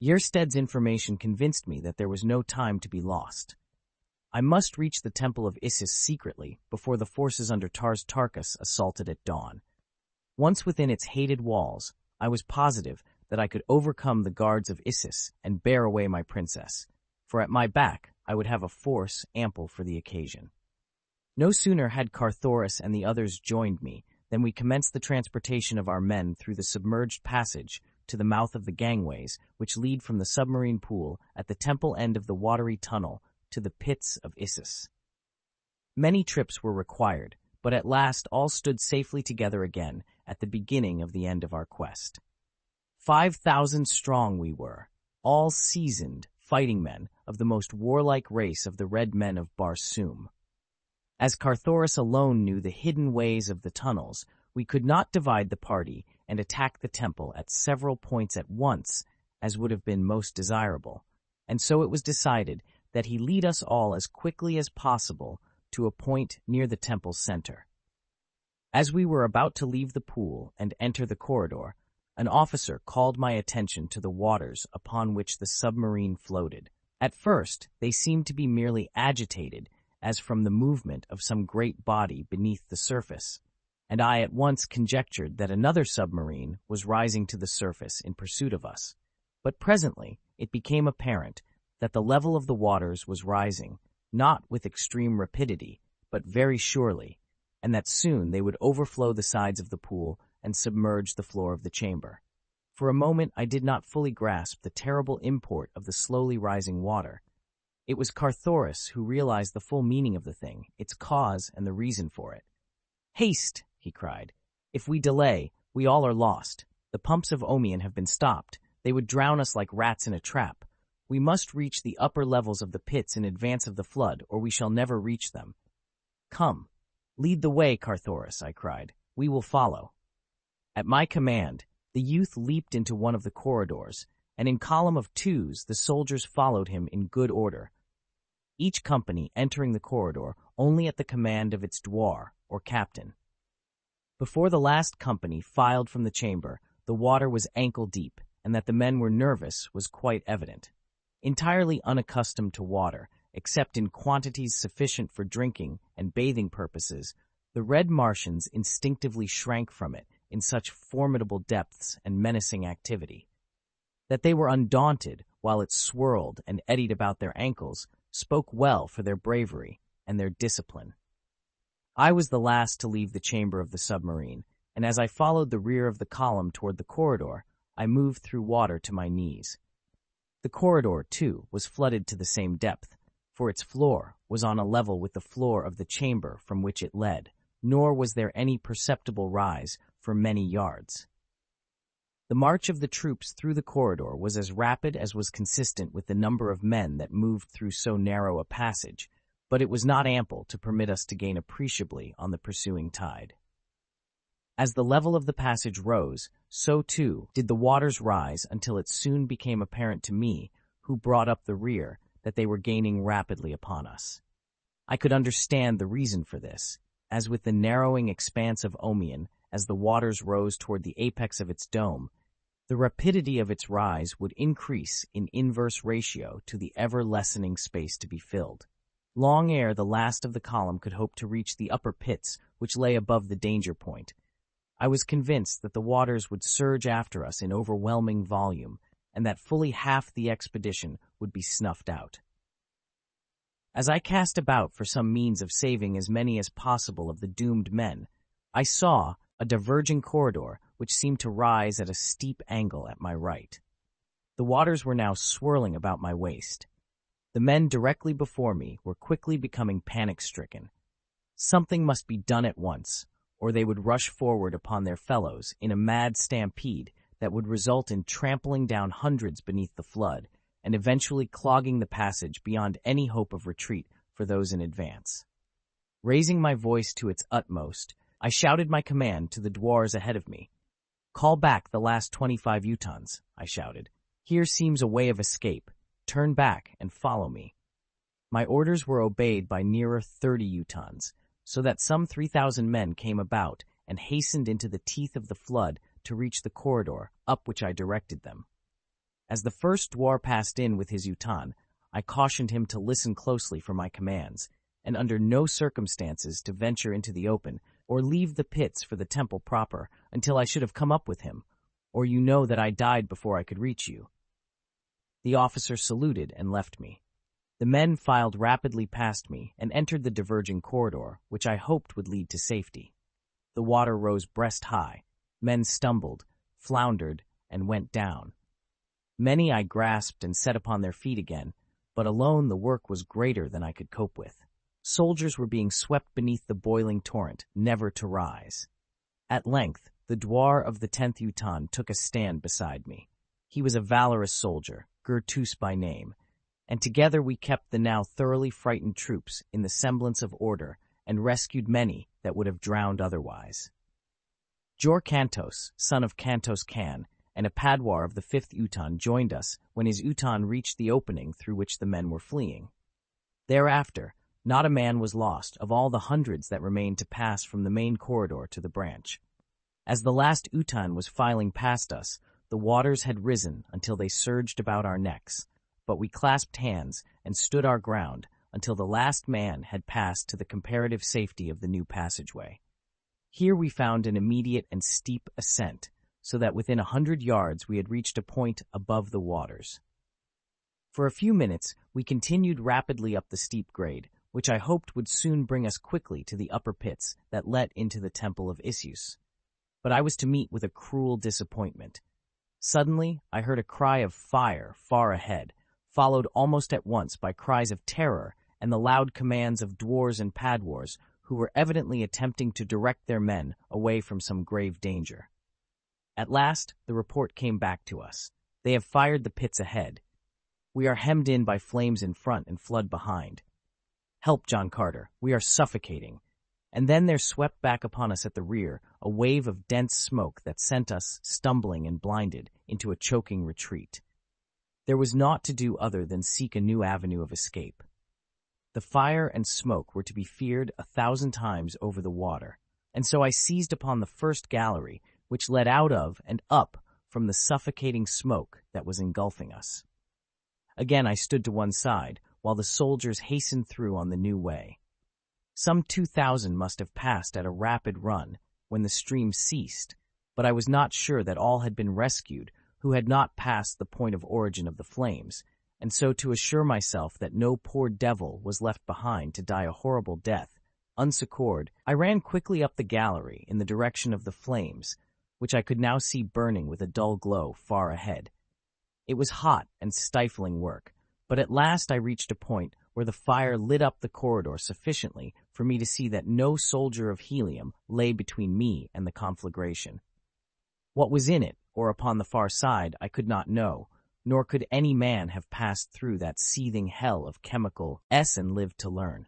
Yersted's information convinced me that there was no time to be lost. I must reach the Temple of Isis secretly before the forces under Tars Tarkas assaulted at dawn. Once within its hated walls, I was positive that I could overcome the guards of Isis and bear away my princess, for at my back I would have a force ample for the occasion. No sooner had Thoris and the others joined me than we commenced the transportation of our men through the submerged passage to the mouth of the gangways which lead from the submarine pool at the temple end of the watery tunnel to the pits of Isis. Many trips were required, but at last all stood safely together again at the beginning of the end of our quest. 5,000 strong we were, all seasoned fighting men of the most warlike race of the Red Men of Barsoom. As Thoris alone knew the hidden ways of the tunnels, we could not divide the party and attack the temple at several points at once, as would have been most desirable, and so it was decided that he lead us all as quickly as possible to a point near the temple's center. As we were about to leave the pool and enter the corridor, an officer called my attention to the waters upon which the submarine floated. At first, they seemed to be merely agitated, as from the movement of some great body beneath the surface, and I at once conjectured that another submarine was rising to the surface in pursuit of us. But presently it became apparent that the level of the waters was rising, not with extreme rapidity, but very surely, and that soon they would overflow the sides of the pool and submerge the floor of the chamber. For a moment I did not fully grasp the terrible import of the slowly rising water. It was Thoris who realized the full meaning of the thing, its cause and the reason for it. "Haste!" he cried. "If we delay, we all are lost. The pumps of Omian have been stopped. They would drown us like rats in a trap. We must reach the upper levels of the pits in advance of the flood, or we shall never reach them." "Come, lead the way, Thoris," I cried. "We will follow." At my command, the youth leaped into one of the corridors, and in column of twos the soldiers followed him in good order, each company entering the corridor only at the command of its dwar, or captain. Before the last company filed from the chamber, the water was ankle-deep, and that the men were nervous was quite evident. Entirely unaccustomed to water, except in quantities sufficient for drinking and bathing purposes, the red Martians instinctively shrank from it in such formidable depths and menacing activity. That they were undaunted while it swirled and eddied about their ankles spoke well for their bravery and their discipline. I was the last to leave the chamber of the submarine, and as I followed the rear of the column toward the corridor, I moved through water to my knees. The corridor, too, was flooded to the same depth, for its floor was on a level with the floor of the chamber from which it led, nor was there any perceptible rise for many yards. The march of the troops through the corridor was as rapid as was consistent with the number of men that moved through so narrow a passage, but it was not ample to permit us to gain appreciably on the pursuing tide. As the level of the passage rose, so too did the waters rise until it soon became apparent to me, who brought up the rear, that they were gaining rapidly upon us. I could understand the reason for this, as with the narrowing expanse of Omian, as the waters rose toward the apex of its dome, the rapidity of its rise would increase in inverse ratio to the ever-lessening space to be filled. Long ere the last of the column could hope to reach the upper pits which lay above the danger point, I was convinced that the waters would surge after us in overwhelming volume, and that fully half the expedition would be snuffed out. As I cast about for some means of saving as many as possible of the doomed men, I saw a diverging corridor which seemed to rise at a steep angle at my right. The waters were now swirling about my waist. The men directly before me were quickly becoming panic-stricken. Something must be done at once, or they would rush forward upon their fellows in a mad stampede that would result in trampling down hundreds beneath the flood and eventually clogging the passage beyond any hope of retreat for those in advance. Raising my voice to its utmost, I shouted my command to the dwars ahead of me. "Call back the last 25 Utons," I shouted. "Here seems a way of escape. Turn back and follow me." My orders were obeyed by nearer 30 Utons, so that some 3,000 men came about and hastened into the teeth of the flood to reach the corridor up which I directed them. As the first dwar passed in with his utan, I cautioned him to listen closely for my commands, and under no circumstances to venture into the open or leave the pits for the temple proper until I should have come up with him, or you know that I died before I could reach you. The officer saluted and left me. The men filed rapidly past me and entered the diverging corridor, which I hoped would lead to safety. The water rose breast high. Men stumbled, floundered, and went down. Many I grasped and set upon their feet again, but alone the work was greater than I could cope with. Soldiers were being swept beneath the boiling torrent, never to rise. At length, the dwar of the 10th Utan took a stand beside me. He was a valorous soldier, grotesque by name, and together we kept the now thoroughly frightened troops in the semblance of order and rescued many that would have drowned otherwise. Jor Kantos, son of Kantos Khan, and a Padwar of the 5th Utan joined us when his Utan reached the opening through which the men were fleeing. Thereafter, not a man was lost of all the hundreds that remained to pass from the main corridor to the branch. As the last Utan was filing past us, the waters had risen until they surged about our necks, but we clasped hands and stood our ground until the last man had passed to the comparative safety of the new passageway. Here we found an immediate and steep ascent, so that within 100 yards we had reached a point above the waters. For a few minutes we continued rapidly up the steep grade, which I hoped would soon bring us quickly to the upper pits that led into the temple of Isis. But I was to meet with a cruel disappointment. Suddenly I heard a cry of fire far ahead, followed almost at once by cries of terror and the loud commands of dwars and padwars who were evidently attempting to direct their men away from some grave danger. At last, the report came back to us. They have fired the pits ahead. We are hemmed in by flames in front and flood behind. Help, John Carter. We are suffocating. And then there swept back upon us at the rear a wave of dense smoke that sent us, stumbling and blinded, into a choking retreat. There was naught to do other than seek a new avenue of escape. The fire and smoke were to be feared 1,000 times over the water, and so I seized upon the first gallery, which led out of and up from the suffocating smoke that was engulfing us. Again I stood to one side, while the soldiers hastened through on the new way. Some 2,000 must have passed at a rapid run when the stream ceased, but I was not sure that all had been rescued who had not passed the point of origin of the flames, and so to assure myself that no poor devil was left behind to die a horrible death, unsuccored, I ran quickly up the gallery in the direction of the flames, which I could now see burning with a dull glow far ahead. It was hot and stifling work, but at last I reached a point where the fire lit up the corridor sufficiently for me to see that no soldier of helium lay between me and the conflagration. What was in it, or upon the far side, I could not know, nor could any man have passed through that seething hell of chemical and lived to learn.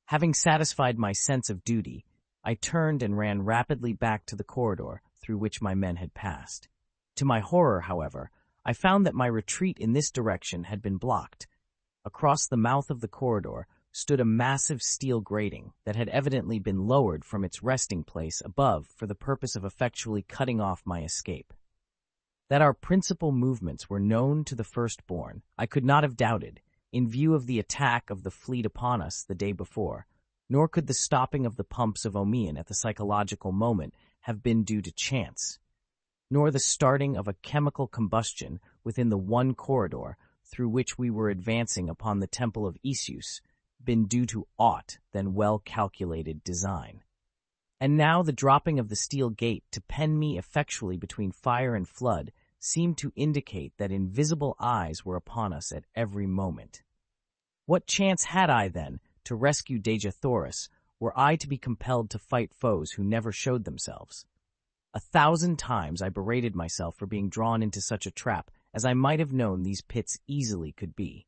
Having satisfied my sense of duty, I turned and ran rapidly back to the corridor through which my men had passed. To my horror, however, I found that my retreat in this direction had been blocked. Across the mouth of the corridor stood a massive steel grating that had evidently been lowered from its resting place above for the purpose of effectually cutting off my escape. That our principal movements were known to the firstborn, I could not have doubted, in view of the attack of the fleet upon us the day before, nor could the stopping of the pumps of Omian at the psychological moment have been due to chance, nor the starting of a chemical combustion within the one corridor through which we were advancing upon the temple of Isis been due to aught than well-calculated design. And now the dropping of the steel gate to pen me effectually between fire and flood seemed to indicate that invisible eyes were upon us at every moment. What chance had I, then, to rescue Dejah Thoris, were I to be compelled to fight foes who never showed themselves? 1,000 times I berated myself for being drawn into such a trap, as I might have known these pits easily could be.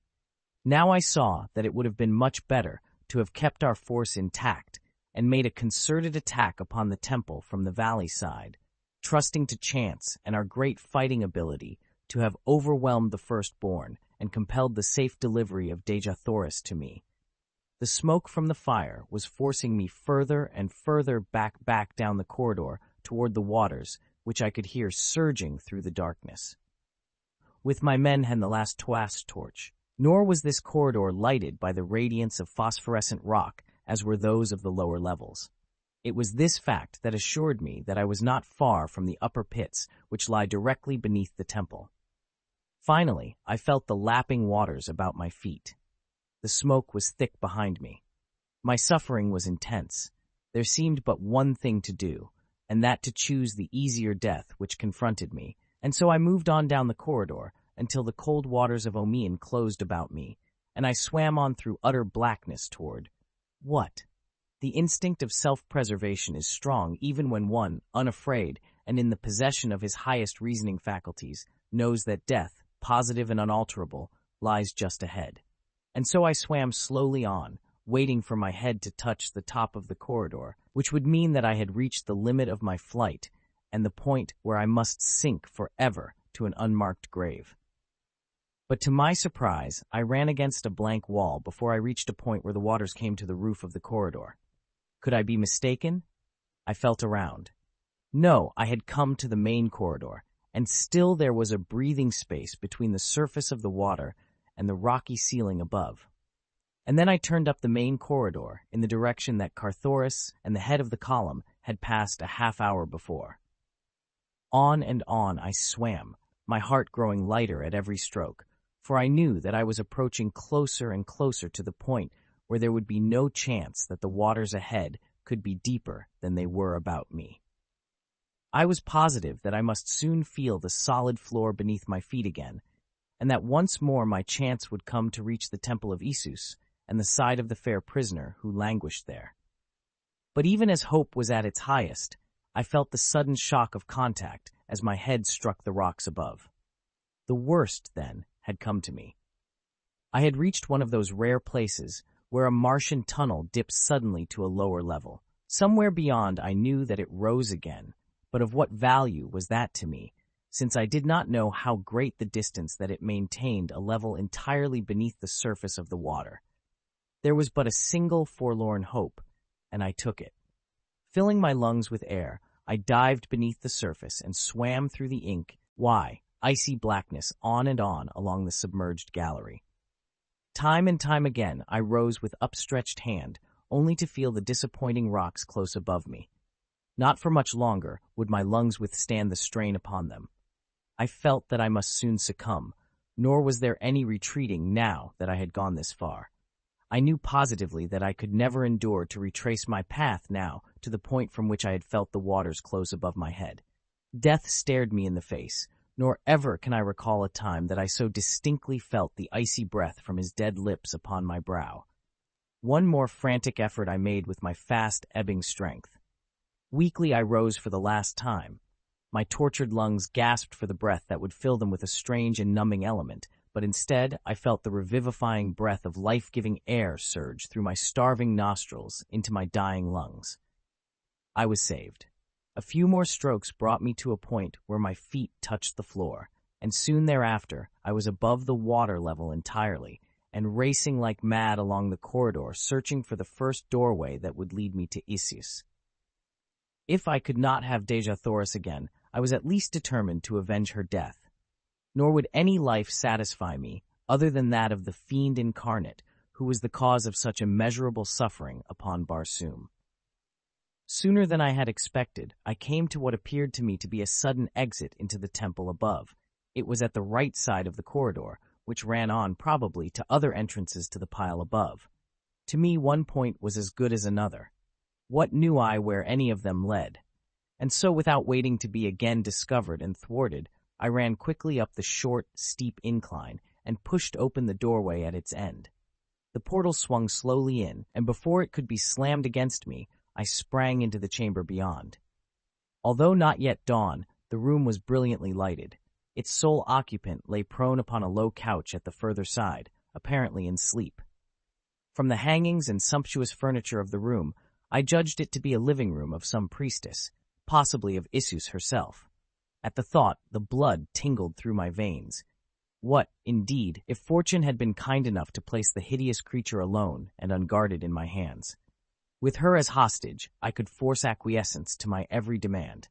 Now I saw that it would have been much better to have kept our force intact and made a concerted attack upon the temple from the valley side, trusting to chance and our great fighting ability to have overwhelmed the firstborn and compelled the safe delivery of Dejah Thoris to me. The smoke from the fire was forcing me further and further back down the corridor toward the waters, which I could hear surging through the darkness. with my men and the last Twas torch. Nor was this corridor lighted by the radiance of phosphorescent rock as were those of the lower levels. It was this fact that assured me that I was not far from the upper pits which lie directly beneath the temple. Finally, I felt the lapping waters about my feet. The smoke was thick behind me. My suffering was intense. There seemed but one thing to do, and that to choose the easier death which confronted me, and so I moved on down the corridor until the cold waters of Omean closed about me, and I swam on through utter blackness toward what? The instinct of self-preservation is strong even when one, unafraid, and in the possession of his highest reasoning faculties, knows that death, positive and unalterable, lies just ahead. And so I swam slowly on, waiting for my head to touch the top of the corridor, which would mean that I had reached the limit of my flight and the point where I must sink forever to an unmarked grave. But to my surprise, I ran against a blank wall before I reached a point where the waters came to the roof of the corridor. Could I be mistaken? I felt around. No, I had come to the main corridor, and still there was a breathing space between the surface of the water and the rocky ceiling above. And then I turned up the main corridor in the direction that Thoris and the head of the column had passed a half hour before. On and on I swam, my heart growing lighter at every stroke, for I knew that I was approaching closer and closer to the point where there would be no chance that the waters ahead could be deeper than they were about me. I was positive that I must soon feel the solid floor beneath my feet again, and that once more my chance would come to reach the temple of Isus and the side of the fair prisoner who languished there. But even as hope was at its highest, I felt the sudden shock of contact as my head struck the rocks above. The worst, then, had come to me. I had reached one of those rare places where a Martian tunnel dips suddenly to a lower level. Somewhere beyond I knew that it rose again, but of what value was that to me, since I did not know how great the distance that it maintained a level entirely beneath the surface of the water. There was but a single forlorn hope, and I took it. Filling my lungs with air, I dived beneath the surface and swam through the icy blackness on and on along the submerged gallery. Time and time again I rose with upstretched hand, only to feel the disappointing rocks close above me. Not for much longer would my lungs withstand the strain upon them. I felt that I must soon succumb, nor was there any retreating now that I had gone this far. I knew positively that I could never endure to retrace my path now to the point from which I had felt the waters close above my head. Death stared me in the face, nor ever can I recall a time that I so distinctly felt the icy breath from his dead lips upon my brow. One more frantic effort I made with my fast ebbing strength. Weakly I rose for the last time. My tortured lungs gasped for the breath that would fill them with a strange and numbing element, but instead I felt the revivifying breath of life-giving air surge through my starving nostrils into my dying lungs. I was saved. A few more strokes brought me to a point where my feet touched the floor, and soon thereafter I was above the water level entirely, and racing like mad along the corridor, searching for the first doorway that would lead me to Isus. If I could not have Dejah Thoris again, I was at least determined to avenge her death. Nor would any life satisfy me other than that of the fiend incarnate who was the cause of such immeasurable suffering upon Barsoom. Sooner than I had expected, I came to what appeared to me to be a sudden exit into the temple above. It was at the right side of the corridor, which ran on probably to other entrances to the pile above. To me, one point was as good as another. What knew I where any of them led? And so, without waiting to be again discovered and thwarted, I ran quickly up the short, steep incline and pushed open the doorway at its end. The portal swung slowly in, and before it could be slammed against me, I sprang into the chamber beyond. Although not yet dawn, the room was brilliantly lighted. Its sole occupant lay prone upon a low couch at the further side, apparently in sleep. From the hangings and sumptuous furniture of the room, I judged it to be a living room of some priestess, possibly of Isus herself. At the thought, the blood tingled through my veins. What, indeed, if fortune had been kind enough to place the hideous creature alone and unguarded in my hands? With her as hostage, I could force acquiescence to my every demand.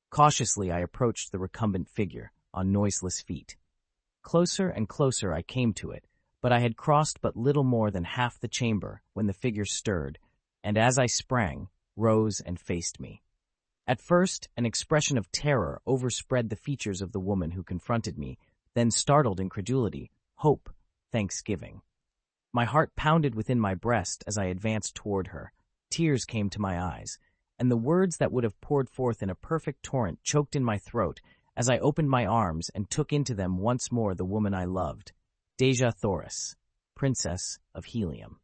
Cautiously I approached the recumbent figure, on noiseless feet. Closer and closer I came to it, but I had crossed but little more than half the chamber when the figure stirred, and as I sprang, rose and faced me. At first, an expression of terror overspread the features of the woman who confronted me, then startled incredulity, hope, thanksgiving. My heart pounded within my breast as I advanced toward her. Tears came to my eyes, and the words that would have poured forth in a perfect torrent choked in my throat as I opened my arms and took into them once more the woman I loved, Dejah Thoris, Princess of Helium.